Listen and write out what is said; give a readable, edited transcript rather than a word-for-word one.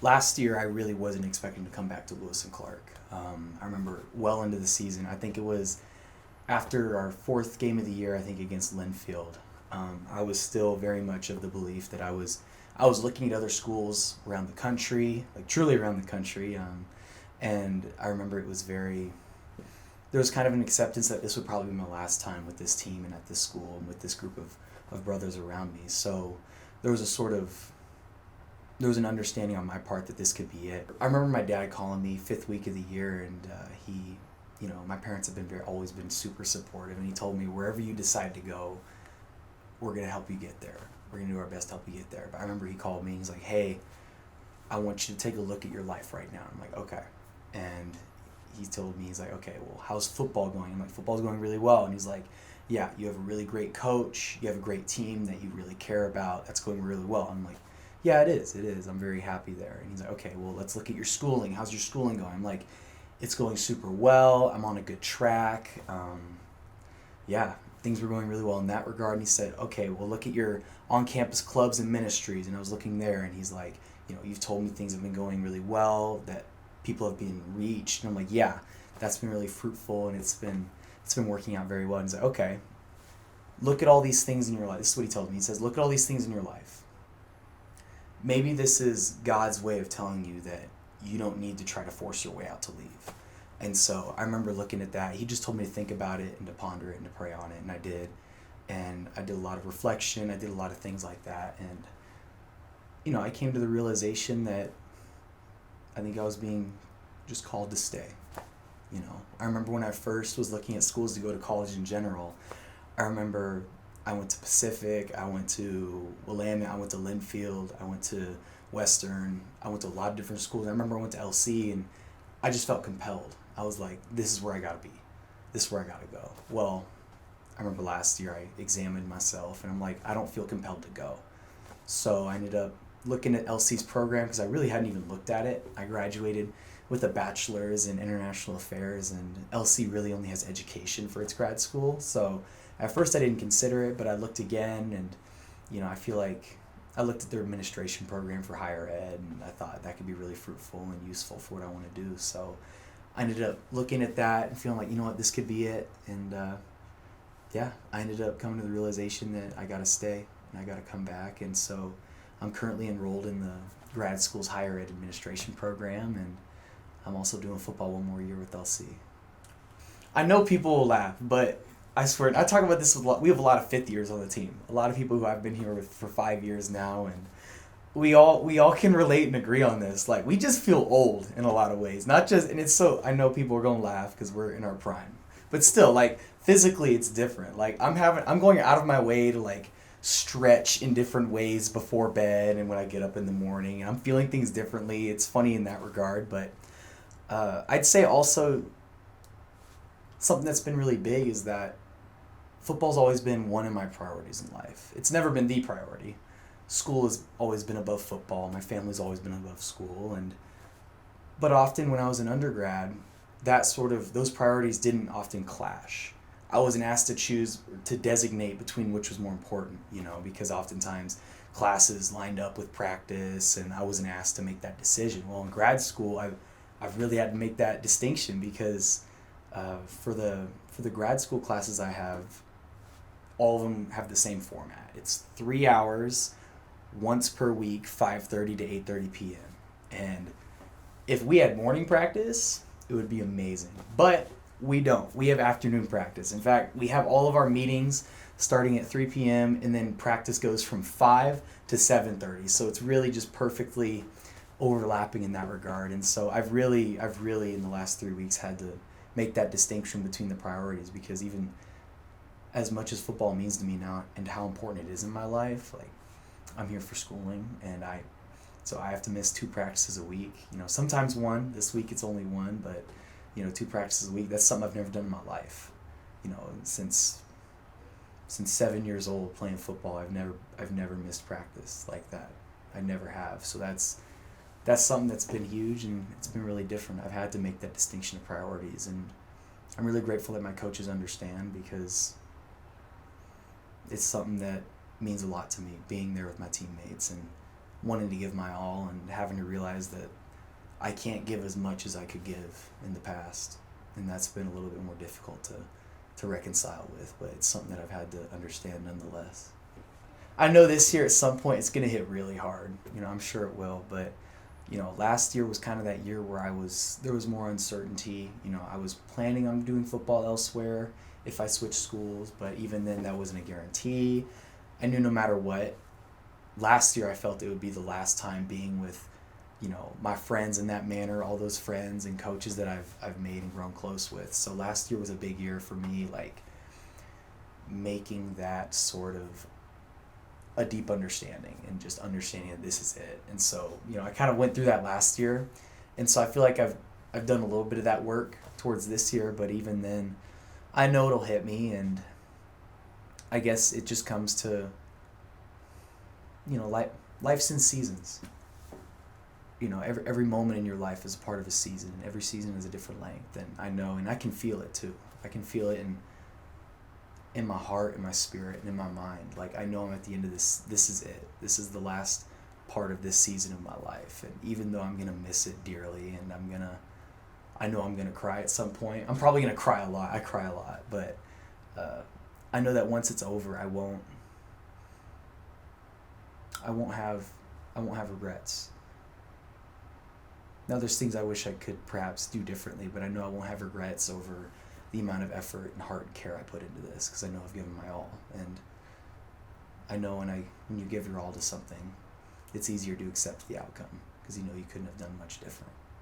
last year I really wasn't expecting to come back to Lewis and Clark. I remember well into the season. I think it was after our fourth game of the year. I think against Linfield. I was still very much of the belief that I was looking at other schools around the country, like truly around the country. And I remember it was very there was kind of an acceptance that this would probably be my last time with this team and at this school and with this group of brothers around me. So there was a sort of there was an understanding on my part that this could be it. I remember my dad calling me fifth week of the year, and my parents have been always been super supportive, and he told me wherever you decide to go, we're gonna help you get there. We're gonna do our best to help you get there. But I remember he called me. He's like, "Hey, I want you to take a look at your life right now." I'm like, "Okay," and he told me, he's like, "Okay, well, how's football going?" I'm like, "Football's going really well," and he's like, "Yeah, you have a really great coach. You have a great team that you really care about. That's going really well." I'm like, "Yeah, it is. It is. I'm very happy there." And he's like, "Okay, well, let's look at your schooling. How's your schooling going?" I'm like, "It's going super well. I'm on a good track. Yeah, things were going really well in that regard." And he said, "Okay, well, look at your on-campus clubs and ministries." And I was looking there, and he's like, "You've told me things have been going really well, that people have been reached." And I'm like, "Yeah, that's been really fruitful, and it's been working out very well." And he's like, "Okay, look at all these things in your life." This is what he told me. He says, "Look at all these things in your life. Maybe this is God's way of telling you that you don't need to try to force your way out to leave." And so I remember looking at that. He just told me to think about it and to ponder it and to pray on it, and I did. And I did a lot of reflection. I did a lot of things like that, and I came to the realization that I think I was being just called to stay. I remember when I first was looking at schools to go to college in general. I remember I went to Pacific, I went to Willamette, I went to Linfield, I went to Western, I went to a lot of different schools. I remember I went to LC, and I just felt compelled. I was like, this is where I gotta be. This is where I gotta go. Well, I remember last year I examined myself, and I'm like, I don't feel compelled to go. So I ended up looking at LC's program because I really hadn't even looked at it. I graduated with a bachelor's in international affairs, and LC really only has education for its grad school. So at first I didn't consider it, but I looked again, and I feel like I looked at their administration program for higher ed, and I thought that could be really fruitful and useful for what I want to do. So I ended up looking at that and feeling like, this could be it. And yeah, I ended up coming to the realization that I got to stay and I got to come back. And so I'm currently enrolled in the grad school's higher ed administration program, and I'm also doing football one more year with LC. I know people will laugh, but I swear, I talk about this a lot. We have a lot of fifth years on the team. A lot of people who I've been here with for 5 years now, and we all can relate and agree on this. Like, we just feel old in a lot of ways. Not just, and it's so, I know people are gonna laugh because we're in our prime, but still, like, physically it's different. Like, I'm going out of my way to like stretch in different ways before bed and when I get up in the morning. And I'm feeling things differently. It's funny in that regard, but I'd say also something that's been really big is that football's always been one of my priorities in life. It's never been the priority. School has always been above football. My family's always been above school, but often when I was an undergrad, those priorities didn't often clash. I wasn't asked to designate between which was more important, because oftentimes classes lined up with practice, and I wasn't asked to make that decision. Well, in grad school, I've really had to make that distinction because for the grad school classes I have, all of them have the same format. It's 3 hours, once per week, 5:30 to 8:30 p.m. And if we had morning practice, it would be amazing. But we don't. We have afternoon practice. In fact, we have all of our meetings starting at 3 p.m. and then practice goes from 5 to 7:30. So it's really just perfectly overlapping in that regard. And so I've really in the last 3 weeks had to make that distinction between the priorities, because even as much as football means to me now and how important it is in my life, like, I'm here for schooling, and so I have to miss 2 practices a week. Sometimes one. This week it's only one, but 2 practices a week. That's something I've never done in my life. Since 7 years old playing football, I've never missed practice like that. I never have. So that's something that's been huge, and it's been really different. I've had to make that distinction of priorities, and I'm really grateful that my coaches understand, because it's something that means a lot to me, being there with my teammates. And wanting to give my all and having to realize that I can't give as much as I could give in the past. And that's been a little bit more difficult to reconcile with, but it's something that I've had to understand nonetheless. I know this year at some point it's going to hit really hard. I'm sure it will, but last year was kind of that year where there was more uncertainty. I was planning on doing football elsewhere if I switched schools, but even then that wasn't a guarantee. I knew no matter what, last year I felt it would be the last time being with, my friends in that manner, all those friends and coaches that I've made and grown close with. So last year was a big year for me, like making that sort of a deep understanding and just understanding that this is it. And so, I kind of went through that last year. And so I feel like I've done a little bit of that work towards this year, but even then I know it'll hit me, and I guess it just comes to, life's in seasons. Every moment in your life is a part of a season, and every season is a different length. And I know, and I can feel it too. I can feel it in my heart, in my spirit, and in my mind. Like, I know I'm at the end of this. This is it. This is the last part of this season of my life. And even though I'm going to miss it dearly, and I know I'm going to cry at some point. I'm probably going to cry a lot. I cry a lot. But I know that once it's over, I won't have regrets. Now, there's things I wish I could perhaps do differently, but I know I won't have regrets over the amount of effort and heart and care I put into this, because I know I've given my all. And I know when you give your all to something, it's easier to accept the outcome, because you couldn't have done much different.